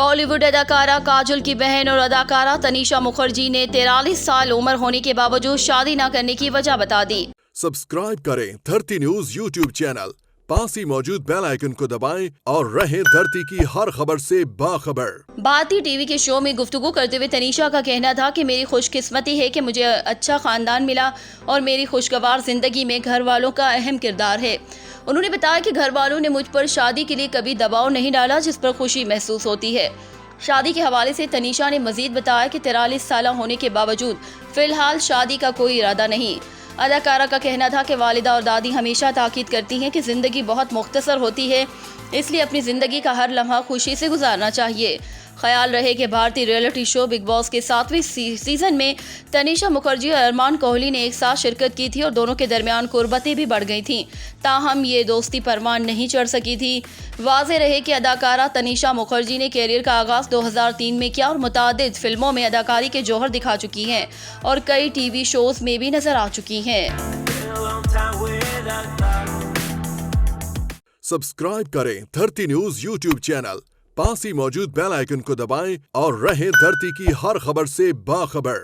बॉलीवुड अदाकारा काजोल की बहन और अदाकारा तनीषा मुखर्जी ने 43 साल उम्र होने के बावजूद शादी न करने की वजह बता दी। सब्सक्राइब करें धरती न्यूज यूट्यूब चैनल, पास ही मौजूद बेल आइकन को दबाएं और रहें धरती की हर खबर से बाखबर। भारतीय टीवी के शो में गुफ्तगू करते हुए तनीषा का कहना था कि मेरी खुशकिस्मती है कि मुझे अच्छा खानदान मिला और मेरी खुशगवार जिंदगी में घर वालों का अहम किरदार है। उन्होंने बताया कि घर वालों ने मुझ पर शादी के लिए कभी दबाव नहीं डाला, जिस पर खुशी महसूस होती है। शादी के हवाले से तनीषा ने मजीद बताया कि 43 साल होने के बावजूद फिलहाल शादी का कोई इरादा नहीं। अदाकारा का कहना था कि वालिदा और दादी हमेशा ताकीद करती हैं कि ज़िंदगी बहुत मुख्तसर होती है, इसलिए अपनी ज़िंदगी का हर लम्हा खुशी से गुजारना चाहिए। ख्याल रहे कि भारतीय रियलिटी शो बिग बॉस के 7वें सीजन में तनीषा मुखर्जी और अरमान कोहली ने एक साथ शिरकत की थी और दोनों के दरमियान कुर्बतें भी बढ़ गई थीं। ताहम ये दोस्ती परवान नहीं चढ़ सकी थी। वाज़ेह रहे कि अदाकारा तनीषा मुखर्जी ने कैरियर का आगाज़ 2003 में किया और मुतादिद फिल्मों में अदाकारी के जौहर दिखा चुकी हैं और कई टीवी शोज़ में भी नजर आ चुकी हैं। सब्सक्राइब करें धरती न्यूज यूट्यूब चैनल, पास ही मौजूद बेल आइकन को दबाएं और रहें धरती की हर खबर से बाखबर।